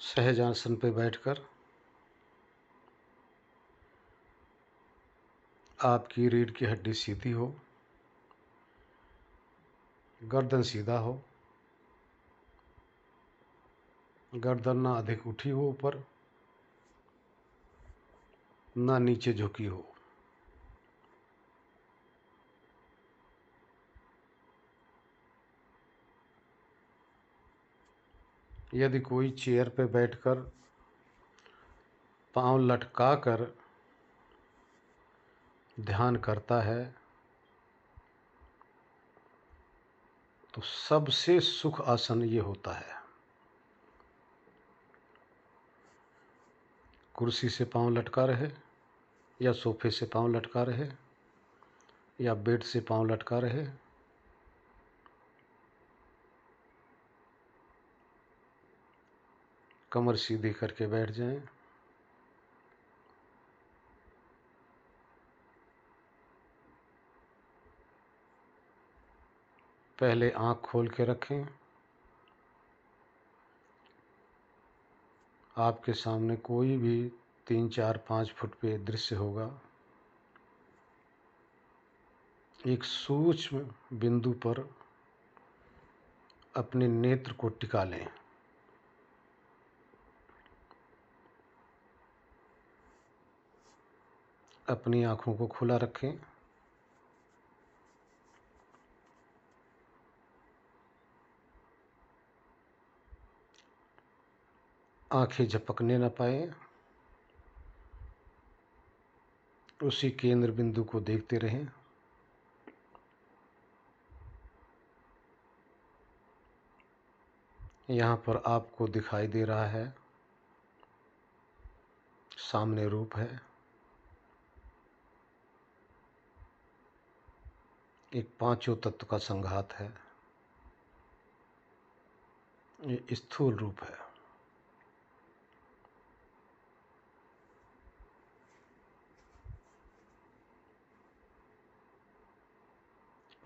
सहज आसन पे बैठकर आपकी रीढ़ की हड्डी सीधी हो, गर्दन सीधा हो, गर्दन ना अधिक उठी हो ऊपर, ना नीचे झुकी हो। यदि कोई चेयर पे बैठकर पांव लटका कर ध्यान करता है तो सबसे सुख आसन ये होता है। कुर्सी से पांव लटका रहे या सोफे से पांव लटका रहे या बेड से पांव लटका रहे, कमर सीधी करके बैठ जाएं। पहले आंख खोल के रखें। आपके सामने कोई भी 3, 4, 5 फुट पे दृश्य होगा। एक सूक्ष्म बिंदु पर अपने नेत्र को टिका लें। अपनी आंखों को खुला रखें। आंखें झपकने न पाए। उसी केंद्र बिंदु को देखते रहें। यहाँ पर आपको दिखाई दे रहा है, सामने रूप है। एक पांचों तत्व का संघात है। ये स्थूल रूप है।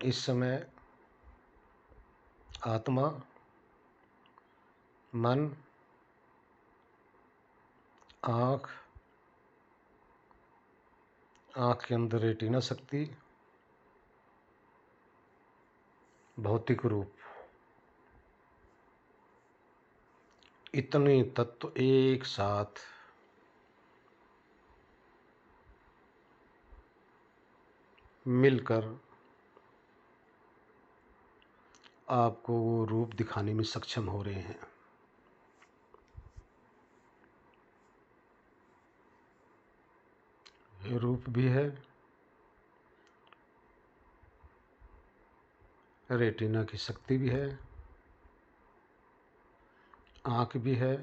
इस समय आत्मा, मन, आँख के अंदर रेटिना शक्ति, भौतिक रूप, इतने तत्व एक साथ मिलकर आपको वो रूप दिखाने में सक्षम हो रहे हैं। ये रूप भी है, रेटिना की शक्ति भी है, आँख भी है,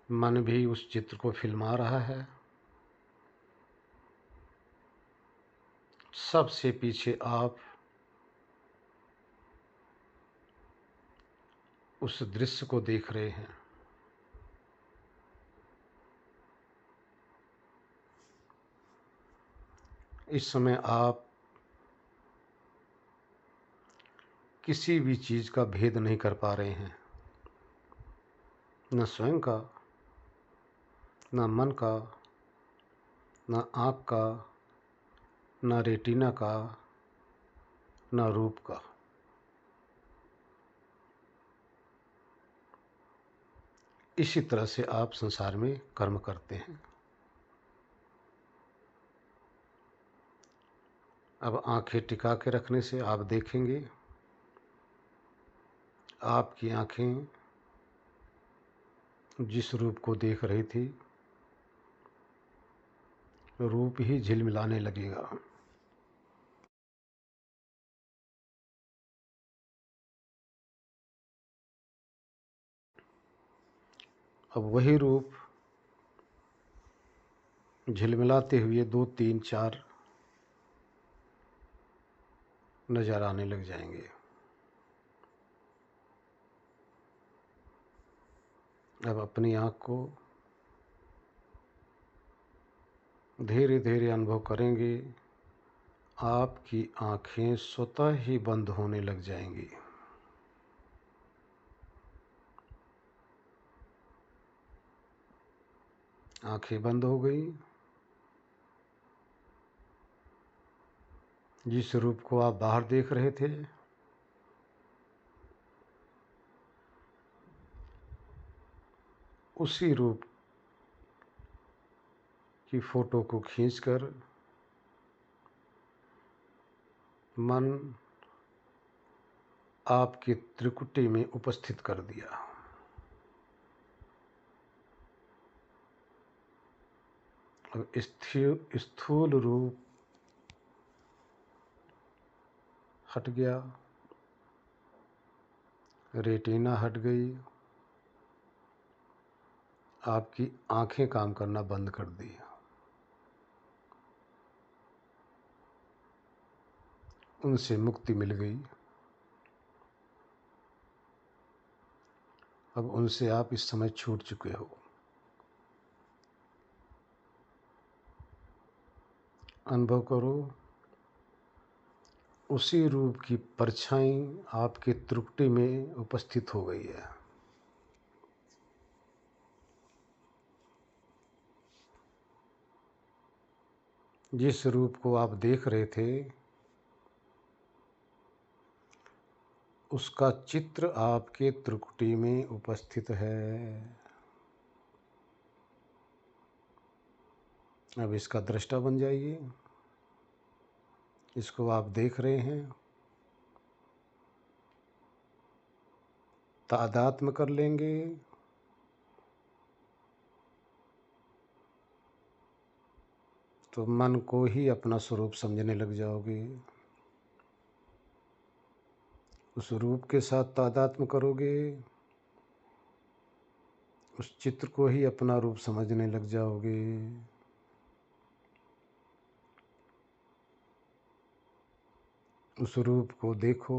मन भी उस चित्र को फिल्मा रहा है। सबसे पीछे आप उस दृश्य को देख रहे हैं। इस समय आप किसी भी चीज़ का भेद नहीं कर पा रहे हैं, न स्वयं का, न मन का, न आँख का, न रेटिना का, न रूप का। इसी तरह से आप संसार में कर्म करते हैं। अब आंखें टिका के रखने से आप देखेंगे, आपकी आंखें जिस रूप को देख रही थी, रूप ही झिलमिलाने लगेगा। अब वही रूप झिलमिलाते हुए 2, 3, 4 नजर आने लग जाएंगे। अब अपनी आँख को धीरे धीरे अनुभव करेंगे, आपकी आँखें स्वतः ही बंद होने लग जाएंगी। आंखें बंद हो गई। जिस रूप को आप बाहर देख रहे थे, उसी रूप की फोटो को खींचकर मन आपकी त्रिकुटी में उपस्थित कर दिया। अब स्थूल रूप हट गया, रेटिना हट गई, आपकी आंखें काम करना बंद कर दी। उनसे मुक्ति मिल गई। अब उनसे आप इस समय छूट चुके हो। अनुभव करो, उसी रूप की परछाई आपकी त्रिकुटी में उपस्थित हो गई है। जिस रूप को आप देख रहे थे, उसका चित्र आपके त्रिकुटी में उपस्थित है। अब इसका दृष्टा बन जाइए। इसको आप देख रहे हैं, तादात्म्य कर लेंगे। तो मन को ही अपना स्वरूप समझने लग जाओगे। उस रूप के साथ तादात्म्य करोगे, उस चित्र को ही अपना रूप समझने लग जाओगे। उस रूप को देखो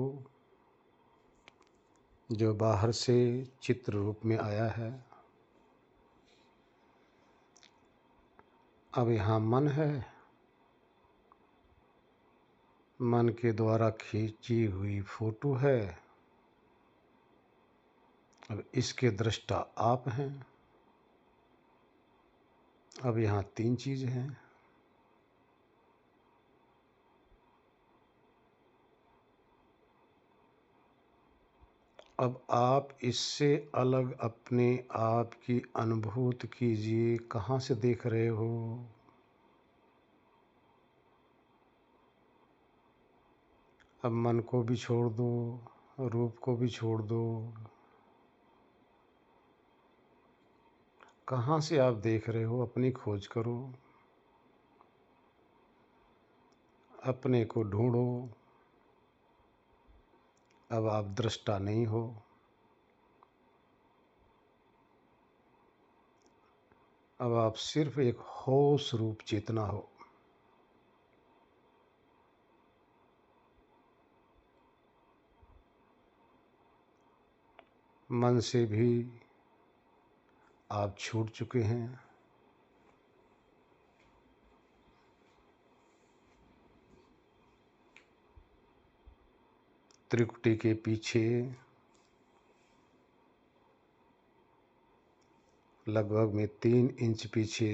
जो बाहर से चित्र रूप में आया है। अब यहाँ मन है, मन के द्वारा खींची हुई फोटो है। अब इसके दृष्टा आप हैं। अब यहाँ तीन चीज़ हैं। अब आप इससे अलग अपने आप की अनुभूति कीजिए। कहाँ से देख रहे हो? अब मन को भी छोड़ दो, रूप को भी छोड़ दो। कहाँ से आप देख रहे हो? अपनी खोज करो, अपने को ढूंढो। अब आप दृष्टा नहीं हो, अब आप सिर्फ एक होश रूप चेतना हो। मन से भी आप छूट चुके हैं। त्रिकुटी के पीछे लगभग में 3 इंच पीछे,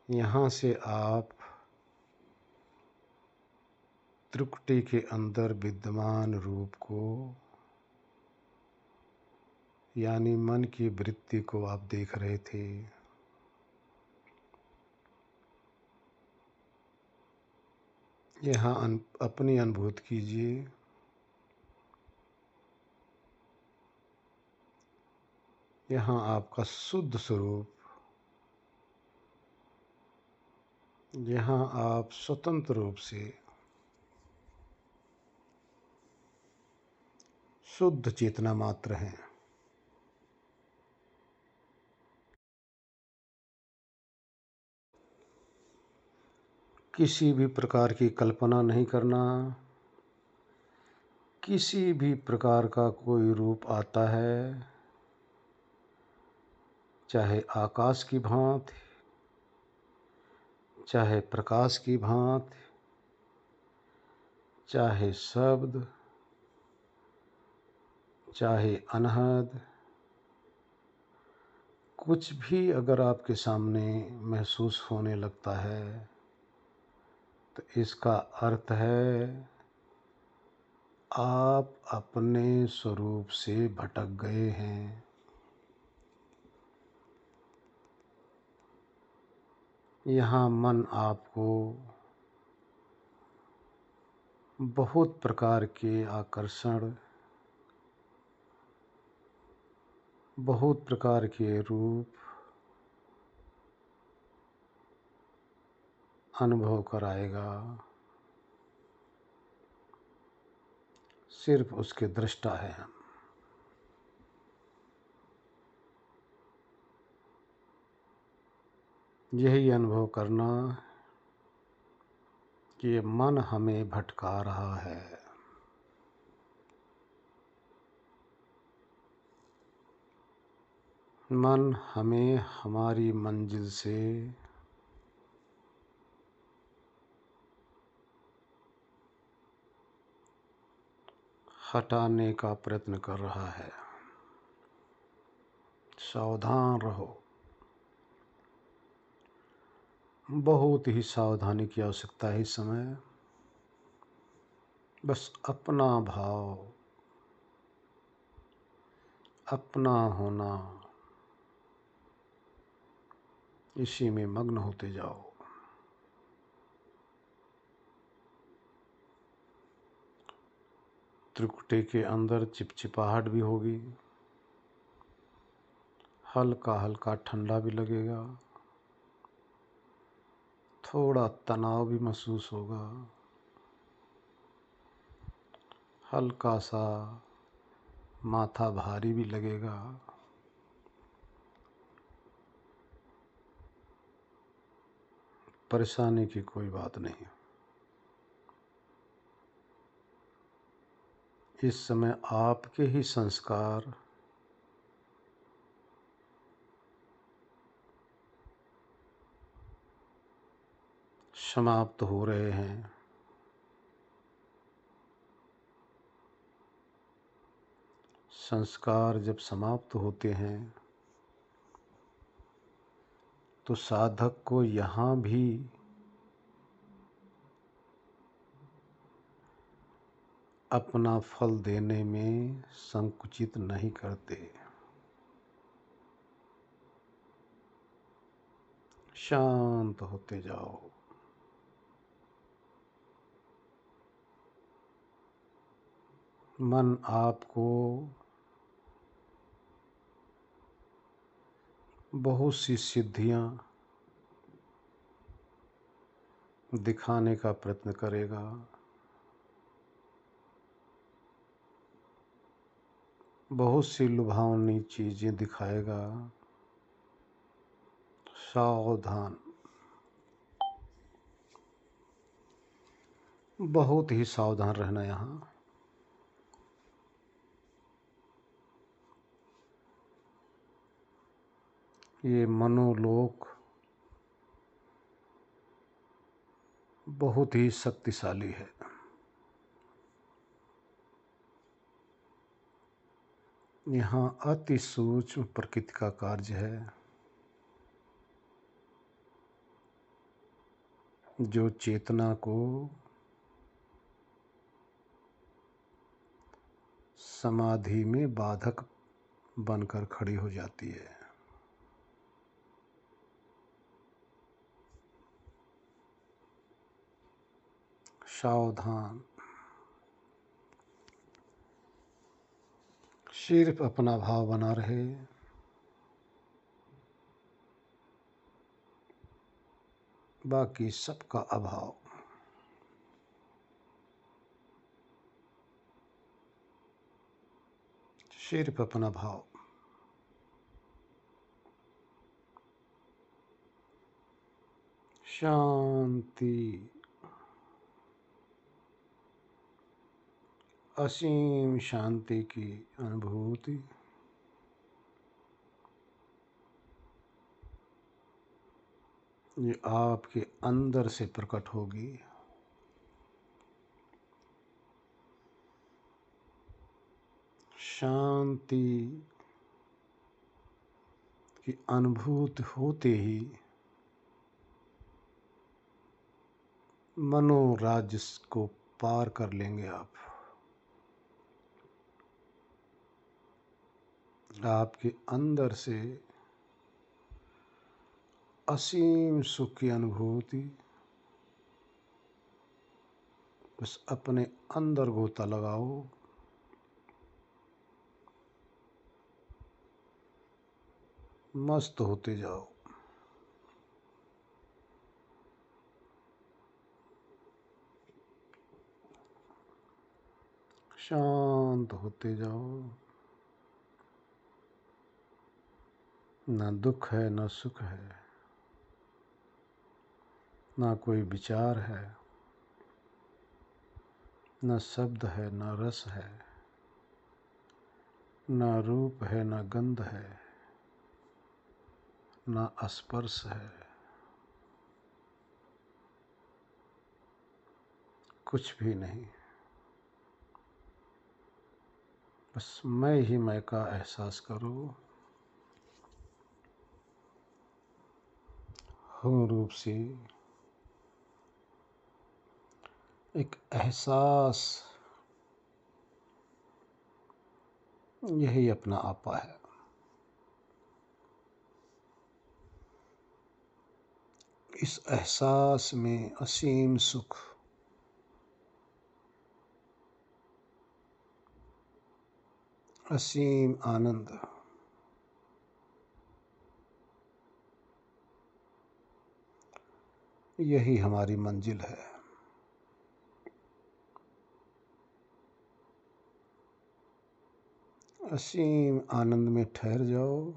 यहाँ से आप त्रिकुटी के अंदर विद्यमान रूप को, यानी मन की वृत्ति को आप देख रहे थे। यहाँ अपनी अनुभूति कीजिए। यहाँ आपका शुद्ध स्वरूप, यहाँ आप स्वतंत्र रूप से शुद्ध चेतना मात्र हैं। किसी भी प्रकार की कल्पना नहीं करना। किसी भी प्रकार का कोई रूप आता है, चाहे आकाश की भांति, चाहे प्रकाश की भांति, चाहे शब्द, चाहे अनहद, कुछ भी अगर आपके सामने महसूस होने लगता है तो इसका अर्थ है आप अपने स्वरूप से भटक गए हैं। यहाँ मन आपको बहुत प्रकार के आकर्षण, बहुत प्रकार के रूप अनुभव कराएगा। सिर्फ उसके दृष्टा है हम। यही अनुभव करना कि ये मन हमें भटका रहा है। मन हमें हमारी मंजिल से हटाने का प्रयत्न कर रहा है। सावधान रहो। बहुत ही सावधानी की आवश्यकता है इस समय। बस अपना भाव, अपना होना, इसी में मग्न होते जाओ। त्रिकुटी के अंदर चिपचिपाहट भी होगी, हल्का हल्का ठंडा भी लगेगा, थोड़ा तनाव भी महसूस होगा, हल्का सा माथा भारी भी लगेगा। परेशानी की कोई बात नहीं। इस समय आपके ही संस्कार समाप्त हो रहे हैं। संस्कार जब समाप्त होते हैं तो साधक को यहाँ भी अपना फल देने में संकुचित नहीं करते। शांत होते जाओ। मन आपको बहुत सी सिद्धियां दिखाने का प्रयत्न करेगा। बहुत सी लुभावनी चीजें दिखाएगा। सावधान, बहुत ही सावधान रहना। यहाँ ये मनोलोक बहुत ही शक्तिशाली है। यहाँ अति सूक्ष्म प्रकृति का कार्य है जो चेतना को समाधि में बाधक बनकर खड़ी हो जाती है। सावधान, सिर्फ अपना भाव बना रहे। बाकी सबका अभाव। सिर्फ अपना भाव। शांति, असीम शांति की अनुभूति। ये आपके अंदर से प्रकट होगी। शांति की अनुभूति होते ही मनोराज्य को पार कर लेंगे आप। आपके अंदर से असीम सुख की अनुभूति, बस अपने अंदर गोता लगाओ, मस्त होते जाओ। शांत होते जाओ। ना दुख है ना सुख है, ना कोई विचार है, न शब्द है न रस है, न रूप है न गंध है, न स्पर्श है, कुछ भी नहीं। बस मैं ही मैं का एहसास करो। हूँ रूप से एक एहसास, यही अपना आपा है। इस एहसास में असीम सुख, असीम आनंद, यही हमारी मंजिल है। असीम आनंद में ठहर जाओ।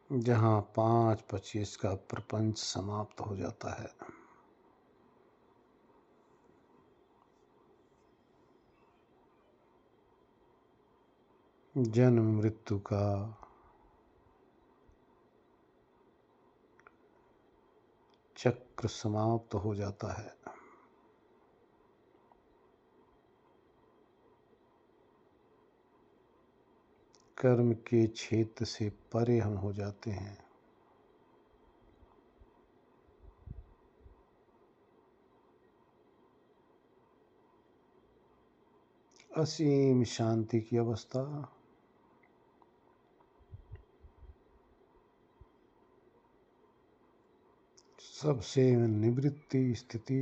जहाँ 5-25 का प्रपंच समाप्त हो जाता है। जन्म मृत्यु का चक्र समाप्त हो जाता है। कर्म के क्षेत्र से परे हम हो जाते हैं। असीम शांति की अवस्था, सबसे निवृत्ति स्थिति,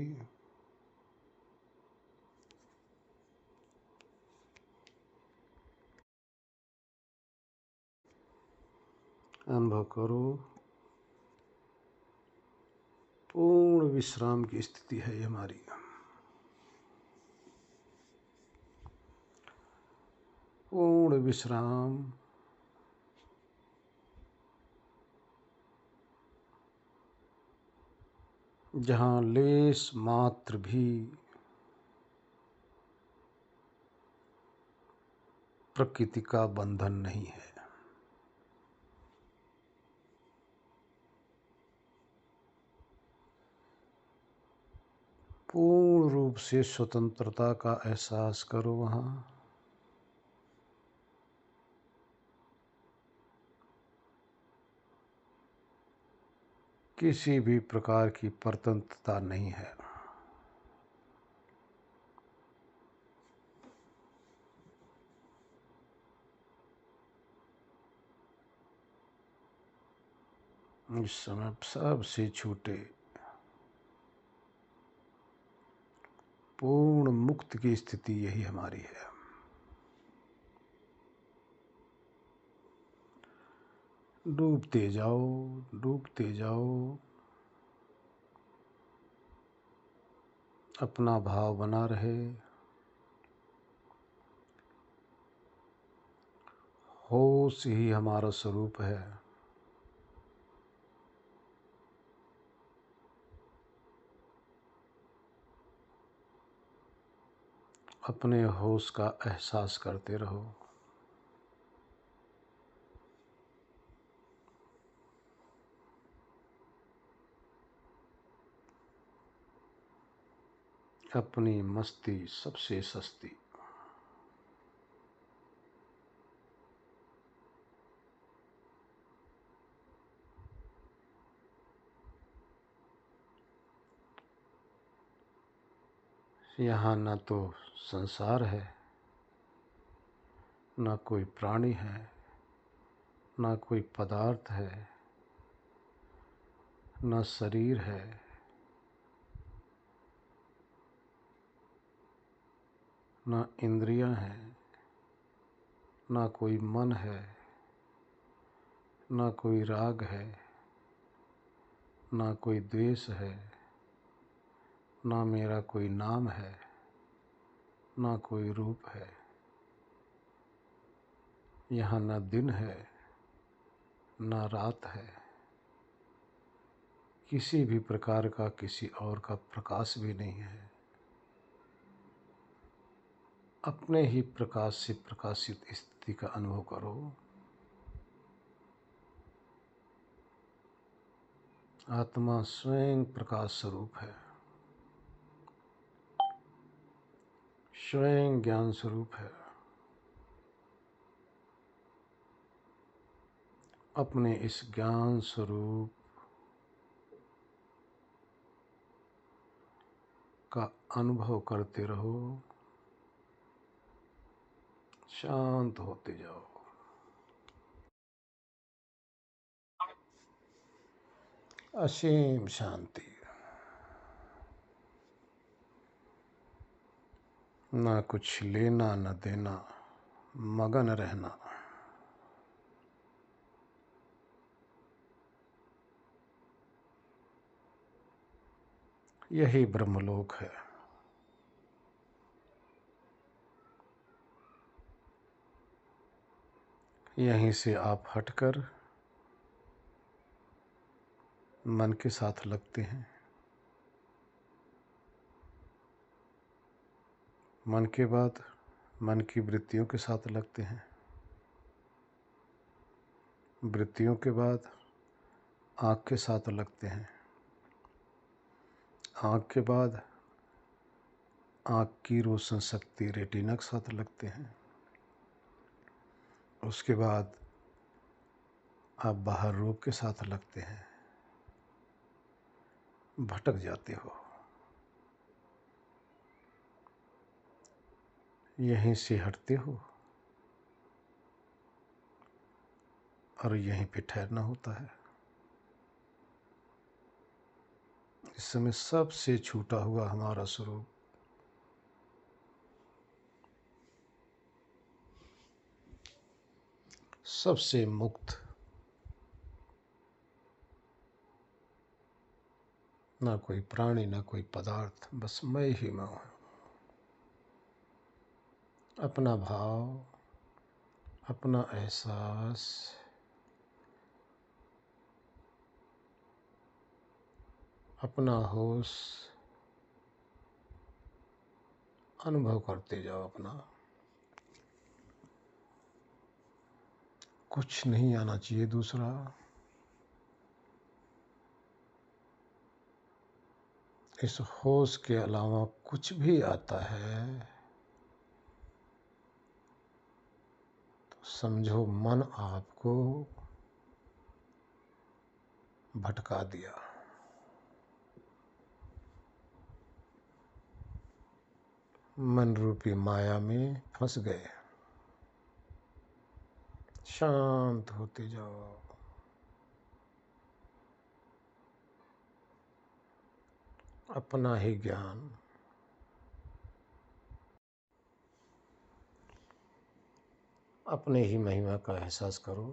अनुभव करो। पूर्ण विश्राम की स्थिति है ये हमारी। पूर्ण विश्राम, जहाँ लेस मात्र भी प्रकृति का बंधन नहीं है। पूर्ण रूप से स्वतंत्रता का एहसास करो। वहाँ किसी भी प्रकार की परतंत्रता नहीं है। इस समय सबसे छूटे, पूर्ण मुक्त की स्थिति यही हमारी है। डूबते जाओ, डूबते जाओ। अपना भाव बना रहे। होश ही हमारा स्वरूप है। अपने होश का एहसास करते रहो। अपनी मस्ती सबसे सस्ती। यहाँ न तो संसार है, न कोई प्राणी है, न कोई पदार्थ है, न शरीर है, न इंद्रियां हैं, न कोई मन है, न कोई राग है, न कोई द्वेष है, न मेरा कोई नाम है, न कोई रूप है। यहाँ न दिन है, न रात है, किसी भी प्रकार का किसी और का प्रकाश भी नहीं है। अपने ही प्रकाश से प्रकाशित स्थिति का अनुभव करो। आत्मा स्वयं प्रकाश स्वरूप है, स्वयं ज्ञान स्वरूप है। अपने इस ज्ञान स्वरूप का अनुभव करते रहो, शांत होते जाओ। असीम शांति, ना कुछ लेना न देना, मगन रहना। यही ब्रह्मलोक है। यहीं से आप हटकर मन के साथ लगते हैं। मन के बाद मन की वृत्तियों के साथ लगते हैं। वृत्तियों के बाद आँख के साथ लगते हैं। आँख के बाद आँख की रोशन शक्ति रेटिना के साथ लगते हैं। उसके बाद आप बाहर रूप के साथ लगते हैं। भटक जाते हो। यहीं से हटते हो और यहीं पे ठहरना होता है। इस समय सबसे छूटा हुआ हमारा स्वरूप, सबसे मुक्त, ना कोई प्राणी ना कोई पदार्थ, बस मैं ही मैं हूँ। अपना भाव, अपना एहसास, अपना होश अनुभव करते जाओ। अपना कुछ नहीं आना चाहिए दूसरा। इस होश के अलावा कुछ भी आता है तो समझो मन आपको भटका दिया। मन रूपी माया में फंस गए। शांत होते जाओ। अपना ही ज्ञान, अपने ही महिमा का एहसास करो।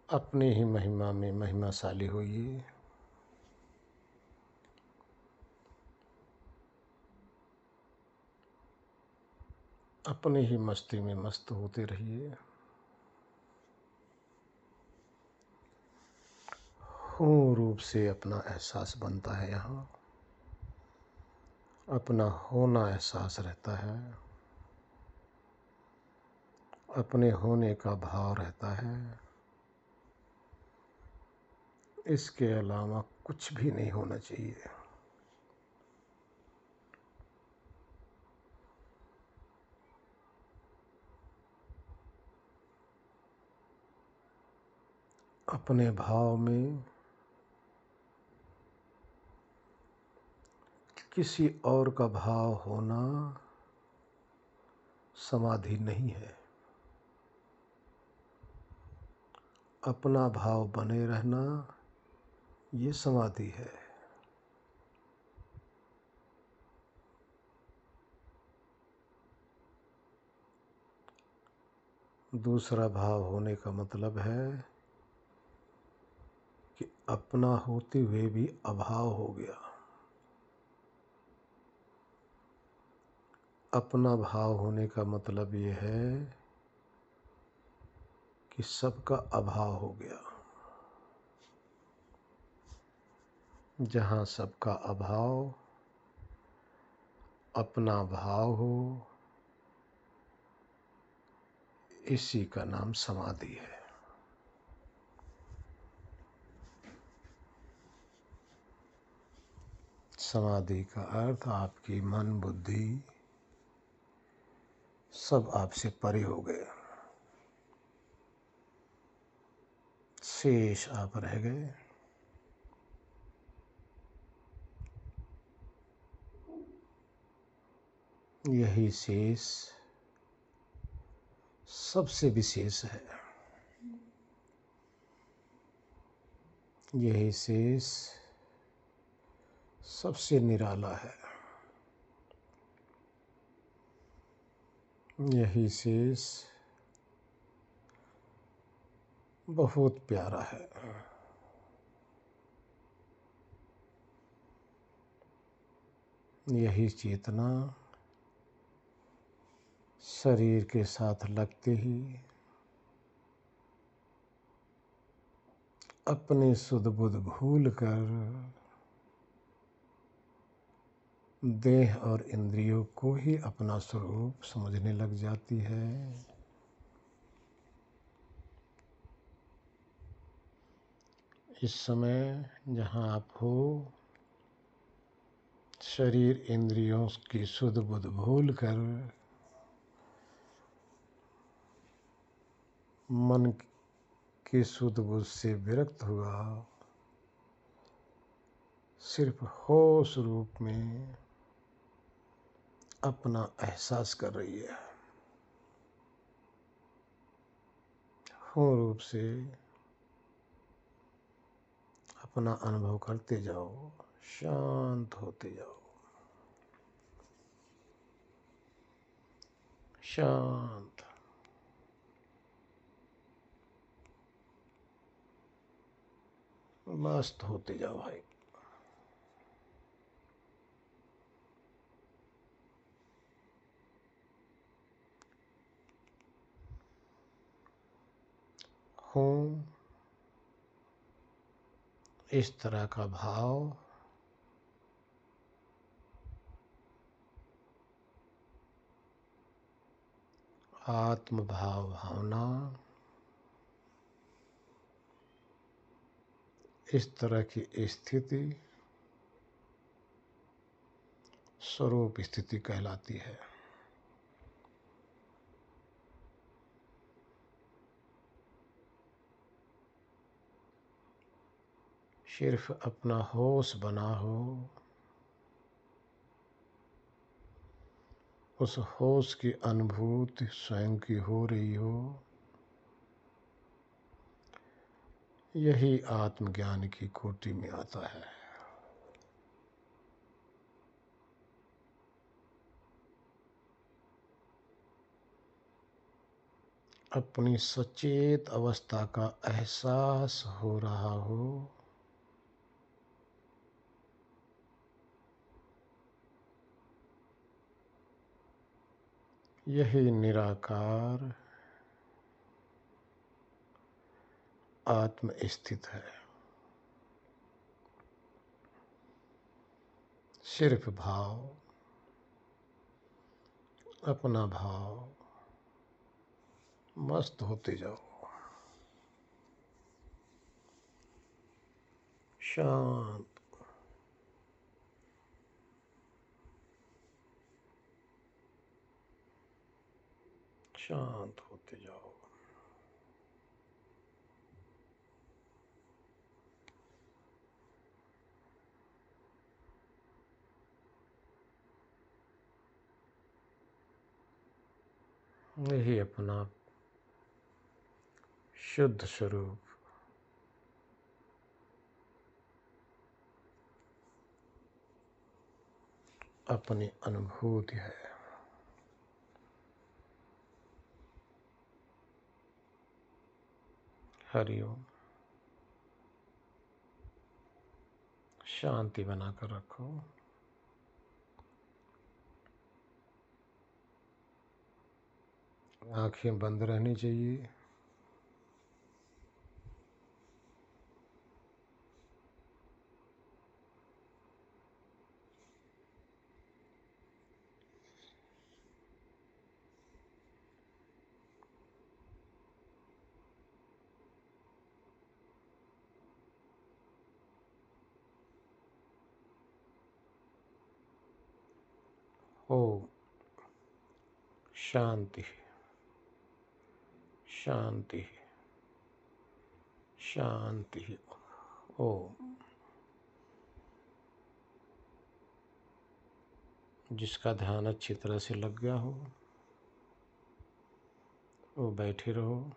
अपनी ही महिमा में महिमाशाली होइए। अपने ही मस्ती में मस्त होते रहिए। हूँ रूप से अपना एहसास बनता है। यहाँ अपना होना एहसास रहता है। अपने होने का भाव रहता है। इसके अलावा कुछ भी नहीं होना चाहिए। अपने भाव में किसी और का भाव होना समाधि नहीं है। अपना भाव बने रहना ये समाधि है। दूसरा भाव होने का मतलब है कि अपना होते हुए भी अभाव हो गया। अपना भाव होने का मतलब ये है कि सबका अभाव हो गया। जहाँ सबका अभाव अपना भाव हो, इसी का नाम समाधि है। समाधि का अर्थ आपकी मन बुद्धि सब आपसे परे हो गए, शेष आप रह गए। यही शेष सबसे विशेष है। यही शेष सबसे निराला है। यही शेष बहुत प्यारा है। यही चेतना शरीर के साथ लगते ही अपने सुध बुध भूल कर देह और इंद्रियों को ही अपना स्वरूप समझने लग जाती है। इस समय जहाँ आप हो, शरीर इंद्रियों की सुध बुध भूल कर मन के सुध बुध से विरक्त हुआ, सिर्फ होश रूप में अपना एहसास कर रही है। हो रूप से अपना अनुभव करते जाओ, शांत होते जाओ, शांत। मस्त होते जाओ भाई। हूँ इस तरह का भाव आत्म भाव भावना, इस तरह की स्थिति स्वरूप स्थिति कहलाती है। सिर्फ अपना होश बना हो, उस होश की अनुभूति स्वयं की हो रही हो, यही आत्मज्ञान की कोटि में आता है। अपनी सचेत अवस्था का एहसास हो रहा हो, यही निराकार आत्म स्थित है। सिर्फ भाव, अपना भाव, मस्त होते जाओ। शांत, शांत होते जाओ। यही अपना शुद्ध स्वरूप, अपनी अनुभूति है। हरिओम। शांति बनाकर रखो। आंखें बंद रहनी चाहिए। ओम शांति, शांति, शांति। ओम। जिसका ध्यान अच्छी तरह से लग गया हो वो बैठे रहो,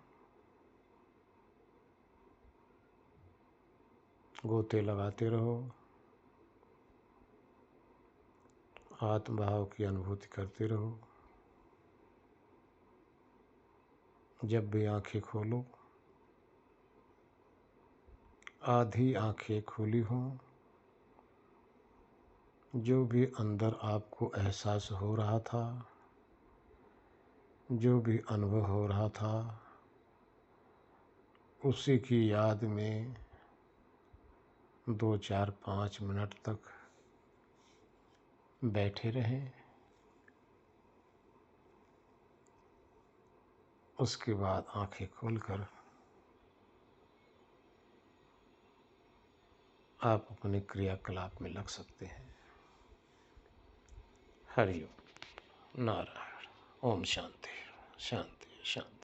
गोते लगाते रहो, आत्मभाव की अनुभूति करते रहो। जब भी आंखें खोलो, आधी आंखें खुली हों, जो भी अंदर आपको एहसास हो रहा था, जो भी अनुभव हो रहा था, उसी की याद में 2, 4, 5 मिनट तक बैठे रहें। उसके बाद आंखें खोलकर आप अपने क्रियाकलाप में लग सकते हैं। हरि ओम, नारायण। ओम शांति, शांति, शांति।